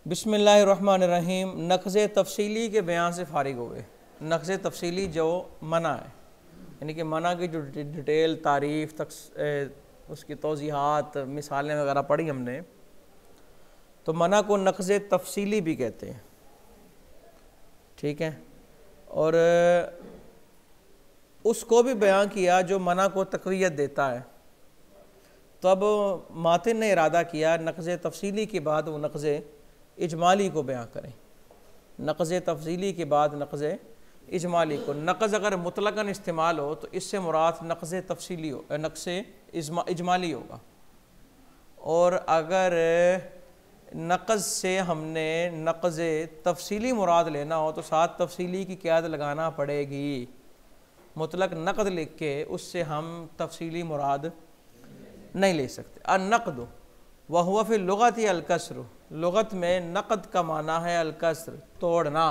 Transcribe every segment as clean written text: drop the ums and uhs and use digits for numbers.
बिस्मिल्लाहिर्रहमानिर्रहीम। नक़्ज़ तफ़सीली के बयान से फ़ारिग हुए। नक़्ज़ तफ़सीली जो मना है, यानी कि मना की जो डिटेल तारीफ़ तक उसकी तौज़ीहात मिसालें वगैरह पढ़ी हमने, तो मना को नक़्ज़ तफ़सीली भी कहते हैं। ठीक है, और उसको भी बयान किया जो मना को तक़वियत देता है। तो अब मातिन ने इरादा किया नक़्ज़ तफ़सीली के बाद वो नक़्ज़ इजमाली को बयान करें। नक़्ज़ तफ़सीली के बाद नक़्ज़ इजमाली को, नक़्ज़ अगर मुतलक़न इस्तेमाल हो तो इससे मुराद नक़्ज़ तफ़सीली हो, नक़्ज़ इजमाली होगा। और अगर नक़्ज़ से हमने नक़्ज़ तफ़सीली मुराद लेना हो तो साथ तफ़सीली की क़याद लगाना पड़ेगी। मुतलक़ नक़द लिख के उससे हम तफ़सीली मुराद नहीं ले सकते। अन-नक़द व हुवा फ़ी लुग़ति अल-कसर, लुग़त में नक़द का माना है अल-कसर, तोड़ना।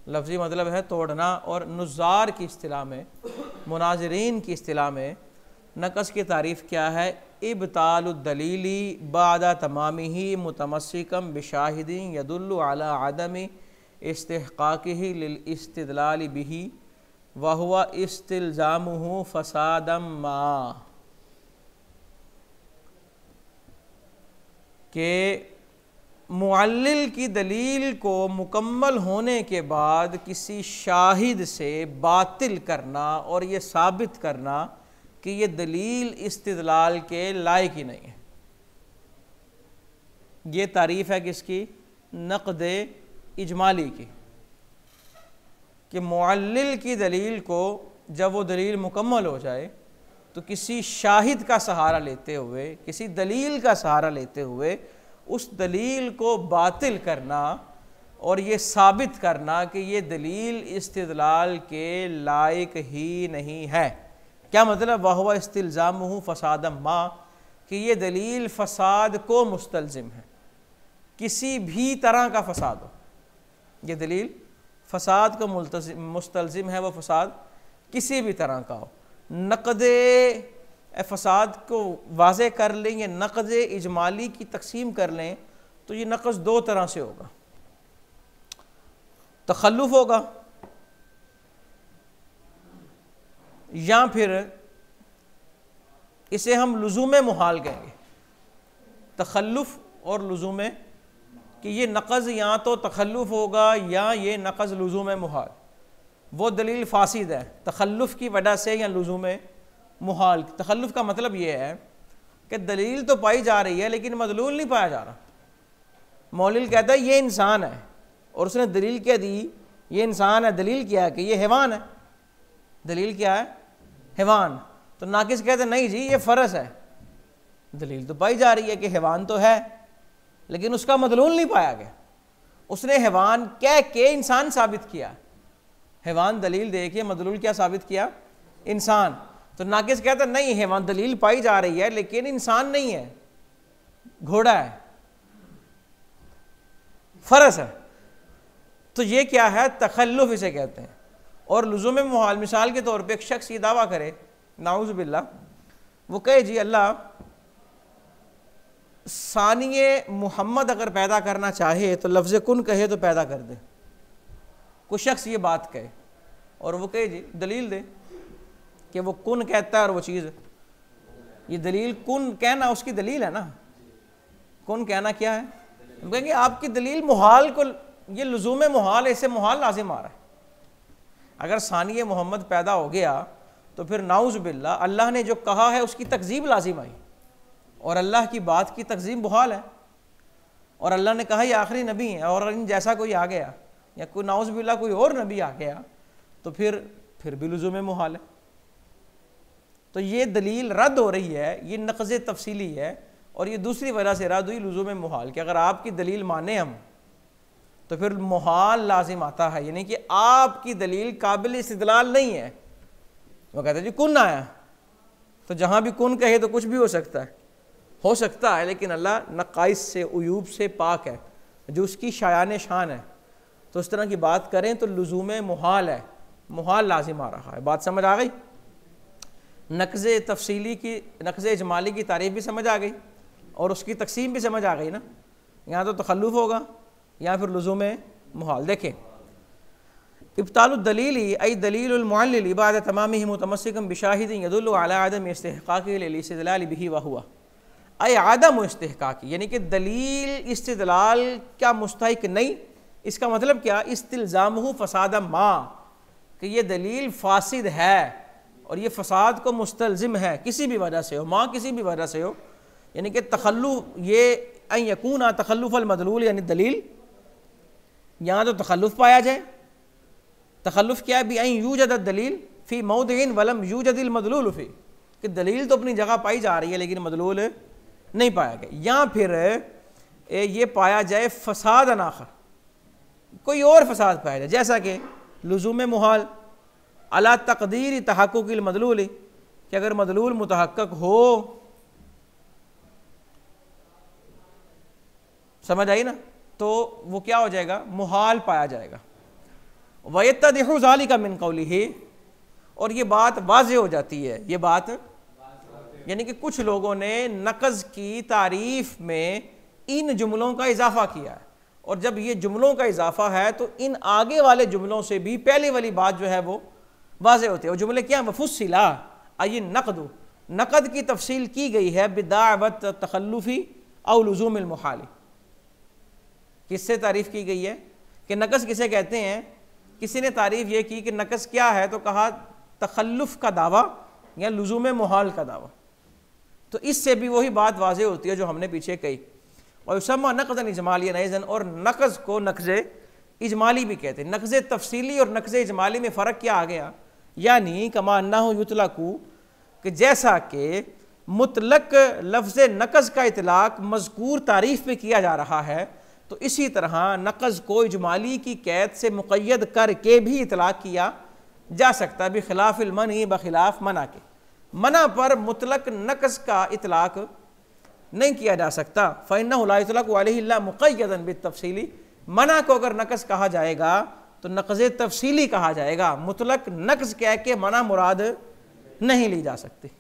लफ्ज़ी मतलब है तोड़ना। और नुज़ार की इस्तिलाह में, मुनाज़िरीन की इस्तिलाह में नक़्ज़ की तारीफ़ क्या है? इब्तालुद्दलीली बादा तमामिही मुतमस्सिकम बिशाहिदिन यदुल्लु अला अदमी इस्तिहक़ाक़िही लिल इस्तिदलाल बिही व हुवा इस्तिल्ज़ामुहु फ़सादम मा, कि मुअल्लिल की दलील को मुकम्मल होने के बाद किसी शाहिद से बातिल करना और ये साबित करना कि ये दलील इस्तिदलाल के लायक ही नहीं है। ये तारीफ़ है किसकी? नक़्द इजमाली की, कि मुअल्लिल की दलील को जब वो दलील मुकम्मल हो जाए तो किसी शाहिद का सहारा लेते हुए, किसी दलील का सहारा लेते हुए उस दलील को बातिल करना और ये साबित करना कि ये दलील इस्तिदलाल के लायक ही नहीं है। क्या मतलब? वहुवा इस्तिल्ज़ामुहु फ़सादम मा, कि ये दलील फ़साद को मुस्तलज़िम है, किसी भी तरह का फ़साद हो। ये दलील फ़साद को मुस्तलज़िम है, वो फ़साद किसी भी तरह का हो। नक़्द फ़साद को वाज़े कर लें या नक़्द इजमाली की तक़सीम कर लें तो ये नक़्ज़ दो तरह से होगा। तख़ल्लुफ़ होगा या फिर इसे हम लुज़ूम मुहाल कहेंगे। तख़ल्लुफ़ और लुज़ूम, कि ये नक़्ज़ या तो तख़ल्लुफ़ होगा या ये नक़्ज़ लुज़ूम मुहाल। वो दलील फासिद है तख़ल्लुफ़ की वजह से या लुज़ूम मुहाल। तख़ल्लुफ़ का मतलब ये है कि दलील तो पाई जा रही है लेकिन मदलूल नहीं पाया जा रहा। मौलिल कहता है ये इंसान है और उसने दलील क्या दी? ये इंसान है। दलील क्या है? कि ये हैवान है। दलील क्या है? हैवान। तो नाकिस कहते नहीं जी ये फ़र्स है। दलील तो पाई जा रही है कि हैवान तो है लेकिन उसका मदलूल नहीं पाया गया। उसने हैवान कह के इंसान साबित किया। हैवान दलील दे के मदलूल क्या साबित किया? इंसान। तो नाकिस कहता नहीं, हैवान दलील पाई जा रही है लेकिन इंसान नहीं है, घोड़ा है, फरस है। तो ये क्या है? तख़ल्लुफ़ इसे कहते हैं। और लुज़ूम मुहाल, मिसाल के तौर पे एक शख्स ये दावा करे, नाउज़ु बिल्लाह, वो कहे जी अल्लाह सानिए मोहम्मद अगर पैदा करना चाहे तो लफ्ज़ कुन कहे तो पैदा कर दे। कोई शख्स ये बात कहे और वो कहे जी दलील दे कि वो कुन कहता है और वो चीज़, ये दलील कुन कहना उसकी दलील है ना। कुन कहना क्या है? हम कहेंगे आपकी दलील मुहाल को, ये लुज़ूम मुहाल, ऐसे मुहाल लाजिम आ रहा है। अगर सानिए मोहम्मद पैदा हो गया तो फिर नाउज़ बिल्लाह अल्लाह ने जो कहा है उसकी तकज़ीब लाजिम आई और अल्लाह की बात की तकज़ीब मुहाल है। और अल्लाह ने कहा ये आखिरी नबी है और इन जैसा कोई आ गया या कोई नाउज़ बिल्लाह कोई और नबी आ गया तो फिर भी लुज़ूम मुहाल है। तो ये दलील रद्द हो रही है, ये नक़्ज़ तफ़सीली है और ये दूसरी वजह से रद्द हुई लुज़ूम मुहाल, कि अगर आपकी दलील माने हम तो फिर मुहाल लाजिम आता है, यानी कि आपकी दलील काबिल इस्तिदलाल नहीं है। वो कहते हैं जी कुन आया, तो जहाँ भी कुन कहे तो कुछ भी हो सकता है लेकिन अल्लाह नक़ाइस से, उयूब से पाक है, जो उसकी शायान शान है। तो इस तरह की बात करें तो लुज़ूम मुहाल है, मुहाल लाजिम आ रहा है। बात समझ आ गई? नक़्ज़ तफ़सीली की, नक़्ज़ इजमाली की तारीफ़ भी समझ आ गई और उसकी तक़सीम भी समझ आ गई ना। यहाँ तो तखल्लुफ़ होगा या फिर लुज़ूम मुहाल। देखें, इब्तालुद दलीली अय दलीलुल मुअल्लिल बाद तमामिही मुतमस्सिकन बिशाहिदिन यदुल्लु अला अदम इस्तिहक़ाक़ि लिल इस्तिदलाल बिही व हुवा अय आदम इस्तिहक़ाक़ि, यानी कि दलील इस्तिदलाल क्या मुस्तहिक नहीं। इसका मतलब क्या, इस्तिल्ज़ामुहु फ़साद मा, कि ये दलील फासिद है और ये फ़साद को मुस्तलज़िम है किसी भी वजह से हो, माँ किसी भी वजह से हो। यानी कि तखल्लुफ़, ये अन यकूना तखल्लुफ़ल मदलूल, यानी दलील यहाँ तो तखल्लुफ़ पाया जाए। तखल्लुफ़ क्या है, भी अन यूजद दलील फ़ी मौदिन वलम यूजदिल मदलूल फ़ी, कि दलील तो अपनी जगह पाई जा रही है लेकिन मदलूल नहीं पाया गया। या फिर ये पाया जाए फ़साद आखर, कोई और फसाद पाया जाए, जैसा कि लुज़ूम मुहाल अला तक़दीर तहक़्क़ुक़िल मदलूल, कि अगर मदलूल मुतहक्कक हो, समझ आई ना, तो वो क्या हो जाएगा, मुहाल पाया जाएगा। वयत्तदिहु ज़ालिका मिन क़ौलिही, और ये बात वाज़ेह हो जाती है। ये बात यानी कि कुछ लोगों ने नक़ज़ की तारीफ़ में इन जुमलों का इजाफ़ा किया है, और जब ये जुमलों का इजाफ़ा है तो इन आगे वाले जुमलों से भी पहले वाली बात जो है वो वाज़ेह होती है। वो जुमले क्या हैं, वफ़ुस्सिला अय नक़दु, नक़द की तफसील की गई है बिदाअवत तखल्लुफ़ी औ लुज़ूमिल मुहाल। किससे तारीफ़ की गई है कि नक़ज़ किसे कहते हैं। किसी ने तारीफ़ ये की कि नक़ज़ क्या है, तो कहा तखल्लुफ़ का दावा या लुज़ूम मुहाल का दावा। तो इससे भी वही बात वाज़ेह होती है जो हमने पीछे कही। और युसम्मा नक़ज़न इजमालियन अयज़न, और नक़ज़ को नक़ज़ इजमाली भी कहते हैं। नक़ज़ तफसीली और नक़ज़ इजमाली में फ़र्क क्या आ गया, यानी कमा अन्नहु युतलक़ु, कि जैसा कि मुतलक लफ्ज़ नक़ज़ का इतलाक़ मज़कूर तारीफ़ पे किया जा रहा है, तो इसी तरह नक़ज़ को इजमाली की कैद से मुक़य्यद करके भी इतलाक़ किया जा सकता है, बिख़िलाफ़िल मनी, बख़िलाफ़ मना के। मना पर मुतलक नक़ज़ का इतलाक़ नहीं किया जा सकता। फ़इन्नहु ला युतलक़ु अलैहि इल्ला मुक़य्यदन बित्तफ़सीली, मना को अगर नक़ज़ कहा जाएगा तो नक़ज़ तफ़सीली कहा जाएगा, मुतलक नक़ज़ कह के मना मुराद नहीं ली जा सकती।